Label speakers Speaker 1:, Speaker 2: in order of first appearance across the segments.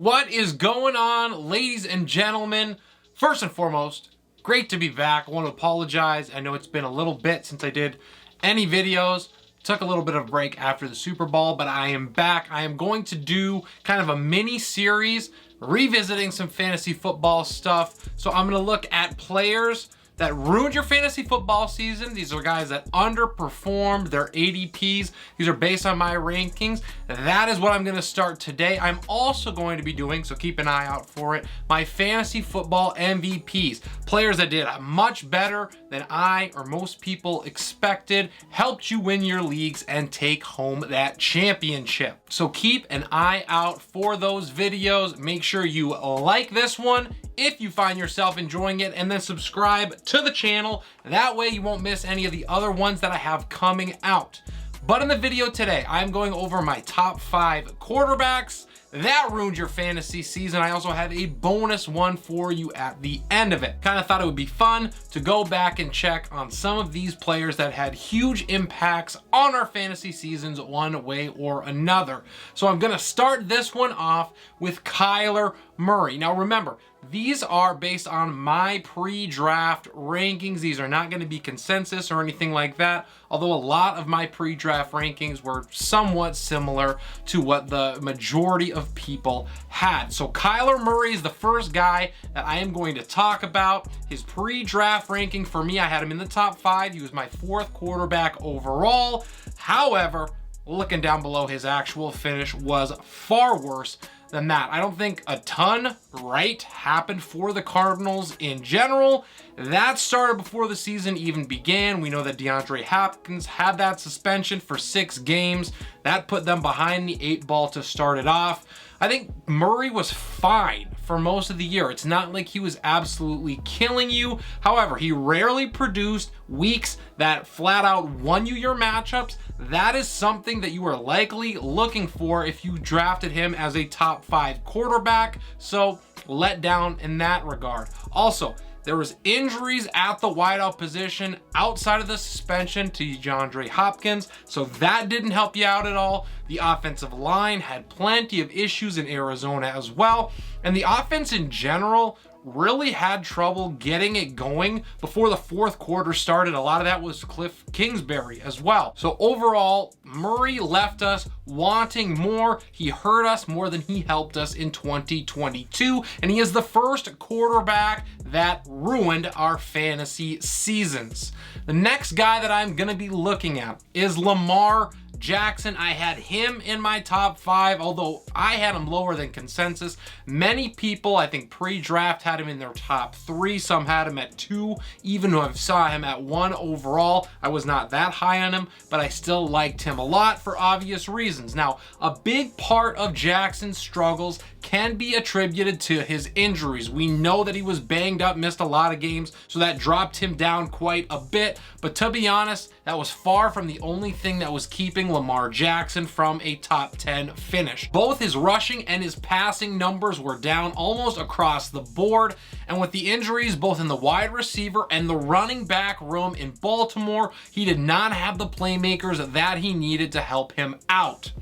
Speaker 1: What is going on, ladies and gentlemen? First and foremost, great to be back. I want to apologize. I know it's been a little bit since I did any videos. Took a little bit of a break after the Super Bowl, but I am back. I am going to do kind of a mini series revisiting some fantasy football stuff. So I'm going to look at players that ruined your fantasy football season. These are guys that underperformed their ADPs. These are based on my rankings. That is what I'm gonna start today. I'm also going to be doing, so keep an eye out for it, my fantasy football MVPs. Players that did much better than I or most people expected, helped you win your leagues and take home that championship. So keep an eye out for those videos. Make sure you like this one if you find yourself enjoying it, and then subscribe to the channel. That way you won't miss any of the other ones that I have coming out. But in the video today, I'm going over my top 5 quarterbacks that ruined your fantasy season. I also have a bonus one for you at the end of it. Kind of thought it would be fun to go back and check on some of these players that had huge impacts on our fantasy seasons one way or another. So I'm gonna start this one off with Kyler Murray. Now remember, these are based on my pre-draft rankings. These are not going to be consensus or anything like that, although a lot of my pre-draft rankings were somewhat similar to what the majority of people had. So Kyler Murray is the first guy that I am going to talk about. His pre-draft ranking for me, I had him in the top 5. He was my 4th quarterback overall. However, looking down below, his actual finish was far worse than that. I don't think a ton right happened for the Cardinals in general. That started before the season even began. We know that DeAndre Hopkins had that suspension for 6 games. That put them behind the 8 ball to start it off. I think Murray was fine for most of the year. It's not like he was absolutely killing you. However, he rarely produced weeks that flat out won you your matchups. That is something that you are likely looking for if you drafted him as a top 5 quarterback. So let down in that regard. Also, there was injuries at the wideout position outside of the suspension to DeAndre Hopkins, so that didn't help you out at all. The offensive line had plenty of issues in Arizona as well, and the offense in general really had trouble getting it going before the 4th quarter started. A lot of that was Cliff Kingsbury as well. So overall, Murray left us wanting more. He hurt us more than he helped us in 2022, and he is the first quarterback that ruined our fantasy seasons. The next guy that I'm gonna be looking at is Lamar Jackson. I had him in my top 5, although I had him lower than consensus. Many people, I think pre-draft, had him in their top 3. Some had him at 2, even though I saw him at 1 overall. I was not that high on him, but I still liked him a lot for obvious reasons. Now, a big part of Jackson's struggles can be attributed to his injuries. We know that he was banged up, missed a lot of games, so that dropped him down quite a bit. But to be honest, that was far from the only thing that was keeping Lamar Jackson from a top 10 finish. Both his rushing and his passing numbers were down almost across the board, and with the injuries both in the wide receiver and the running back room in Baltimore, he did not have the playmakers that he needed to help him out.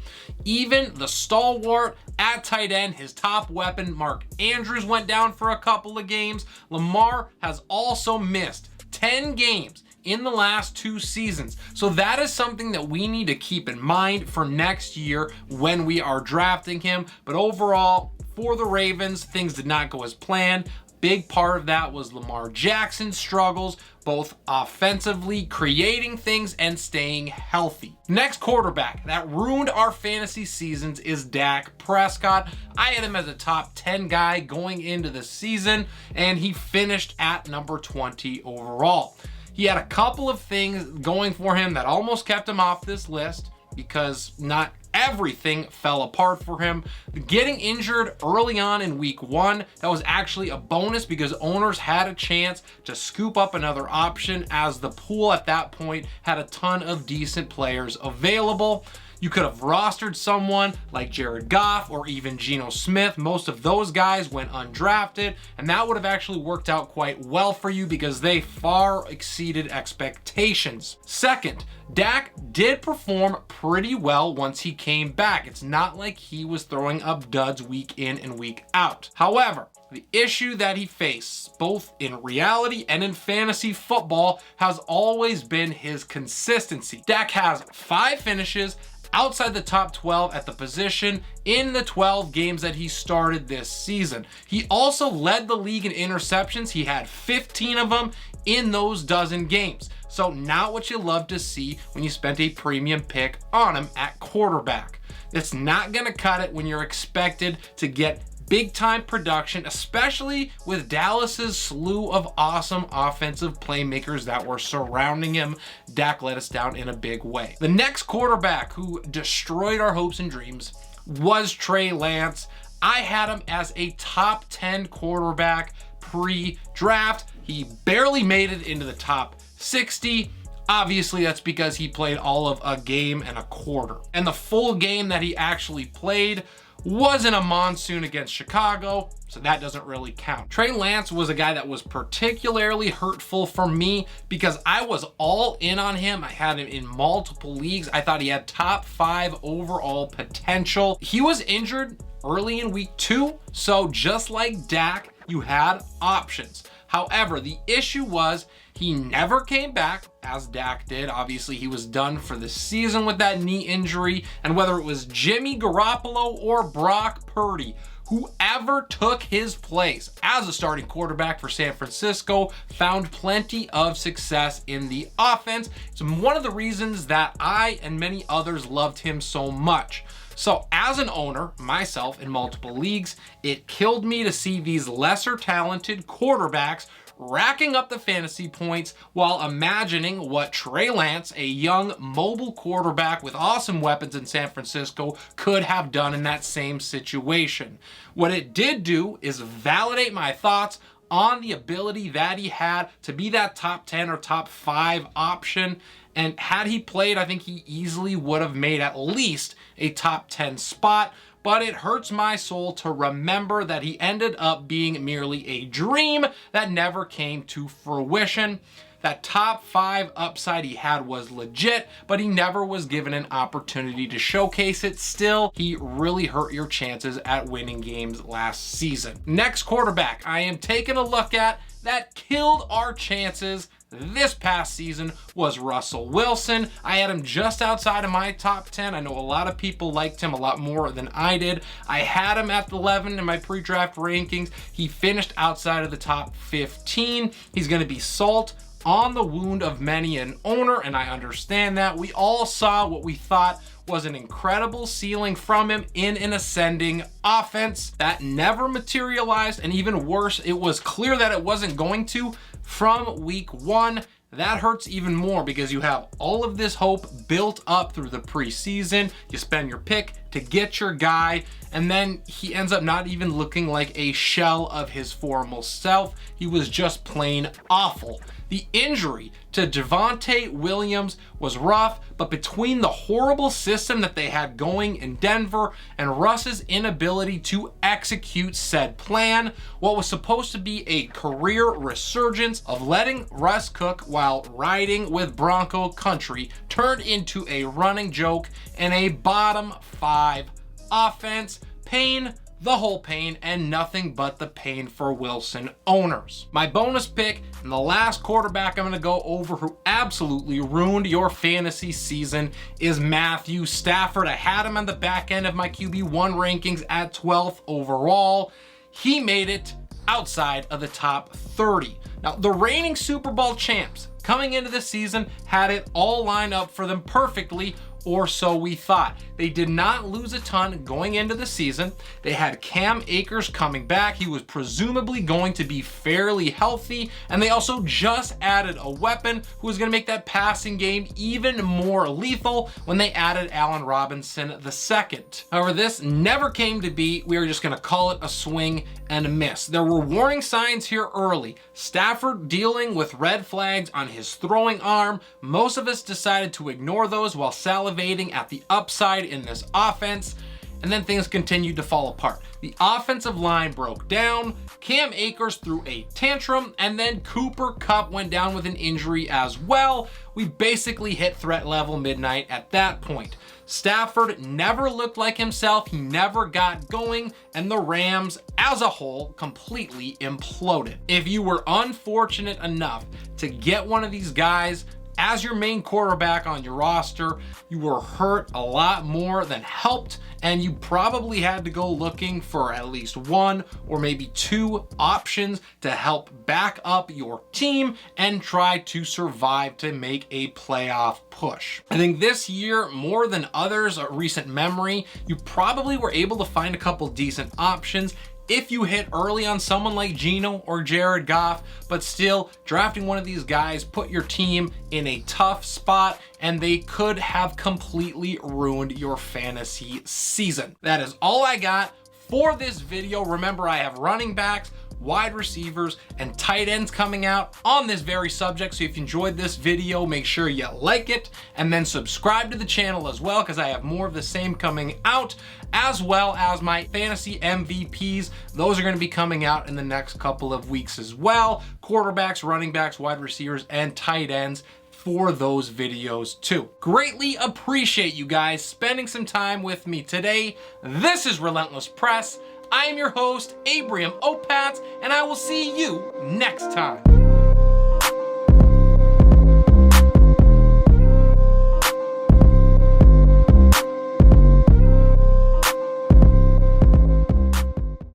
Speaker 1: Even the stalwart at tight end, his top weapon, Mark Andrews, went down for a couple of games. Lamar has also missed 10 games in the last 2 seasons. So that is something that we need to keep in mind for next year when we are drafting him. But overall, for the Ravens, things did not go as planned. Big part of that was Lamar Jackson's struggles, both offensively, creating things, and staying healthy. Next quarterback that ruined our fantasy seasons is Dak Prescott. I had him as a top 10 guy going into the season, and he finished at number 20 overall. He had a couple of things going for him that almost kept him off this list, because not everything fell apart for him. Getting injured early on in week 1, that was actually a bonus because owners had a chance to scoop up another option, as the pool at that point had a ton of decent players available. You could have rostered someone like Jared Goff or even Geno Smith. Most of those guys went undrafted, and that would have actually worked out quite well for you because they far exceeded expectations. Second, Dak did perform pretty well once he came back. It's not like he was throwing up duds week in and week out. However, the issue that he faced, both in reality and in fantasy football, has always been his consistency. Dak has 5 finishes outside the top 12 at the position in the 12 games that he started this season. He also led the league in interceptions. He had 15 of them in those dozen games. So not what you love to see when you spent a premium pick on him at quarterback. It's not going to cut it when you're expected to get big time production, especially with Dallas's slew of awesome offensive playmakers that were surrounding him. Dak let us down in a big way. The next quarterback who destroyed our hopes and dreams was Trey Lance. I had him as a top 10 quarterback pre-draft. He barely made it into the top 60. Obviously, that's because he played all of a game and a quarter. And the full game that he actually played was in a monsoon against Chicago, so that doesn't really count. Trey Lance was a guy that was particularly hurtful for me because I was all in on him. I had him in multiple leagues. I thought he had top 5 overall potential. He was injured early in week 2, so just like Dak, you had options. However, the issue was he never came back, as Dak did. Obviously, he was done for the season with that knee injury. And whether it was Jimmy Garoppolo or Brock Purdy, whoever took his place as a starting quarterback for San Francisco found plenty of success in the offense. It's one of the reasons that I and many others loved him so much. So as an owner, myself in multiple leagues, it killed me to see these lesser talented quarterbacks racking up the fantasy points while imagining what Trey Lance, a young mobile quarterback with awesome weapons in San Francisco, could have done in that same situation. What it did do is validate my thoughts on the ability that he had to be that top 10 or top 5 option. And had he played, I think he easily would have made at least a top 10 spot. But it hurts my soul to remember that he ended up being merely a dream that never came to fruition. That top 5 upside he had was legit, but he never was given an opportunity to showcase it. Still, he really hurt your chances at winning games last season. Next quarterback I am taking a look at that killed our chances this past season was Russell Wilson. I had him just outside of my top 10. I know a lot of people liked him a lot more than I did. I had him at 11 in my pre-draft rankings. He finished outside of the top 15. He's going to be salt on the wound of many an owner, and I understand that. We all saw what we thought was an incredible ceiling from him in an ascending offense that never materialized, and even worse, it was clear that it wasn't going to from week 1. That hurts even more because you have all of this hope built up through the preseason. You spend your pick to get your guy, and then he ends up not even looking like a shell of his former self. He was just plain awful. The injury to Javonte Williams was rough, but between the horrible system that they had going in Denver and Russ's inability to execute said plan, what was supposed to be a career resurgence of letting Russ cook while riding with Bronco country turned into a running joke and a bottom 5 offense. Pain, the whole pain, and nothing but the pain for Wilson owners. My bonus pick and the last quarterback I'm going to go over who absolutely ruined your fantasy season is Matthew Stafford. I had him on the back end of my QB1 rankings at 12th overall. He made it outside of the top 30. Now, the reigning Super Bowl champs coming into the season had it all lined up for them perfectly, or so we thought. They did not lose a ton going into the season. They had Cam Akers coming back. He was presumably going to be fairly healthy, and they also just added a weapon who was going to make that passing game even more lethal when they added Allen Robinson II. However, this never came to be. We were just going to call it a swing and a miss. There were warning signs here early. Stafford dealing with red flags on his throwing arm. Most of us decided to ignore those while Saleh salivating at the upside in this offense, and then things continued to fall apart. The offensive line broke down, Cam Akers threw a tantrum, and then Cooper Kupp went down with an injury as well. We basically hit threat level midnight at that point. Stafford never looked like himself, he never got going, and the Rams as a whole completely imploded. If you were unfortunate enough to get one of these guys as your main quarterback on your roster, you were hurt a lot more than helped, and you probably had to go looking for at least one or maybe two options to help back up your team and try to survive to make a playoff push. I think this year, more than others, a recent memory, you probably were able to find a couple decent options if you hit early on someone like Geno or Jared Goff, but still drafting one of these guys put your team in a tough spot, and they could have completely ruined your fantasy season. That is all I got for this video. Remember, I have running backs, wide receivers, and tight ends coming out on this very subject. So if you enjoyed this video, make sure you like it and then subscribe to the channel as well, because I have more of the same coming out, as well as my fantasy MVPs. Those are going to be coming out in the next couple of weeks as well. Quarterbacks, running backs, wide receivers, and tight ends for those videos too. Greatly appreciate you guys spending some time with me today. This is Relentless Press. I am your host, Abraham Opatz, and I will see you next time.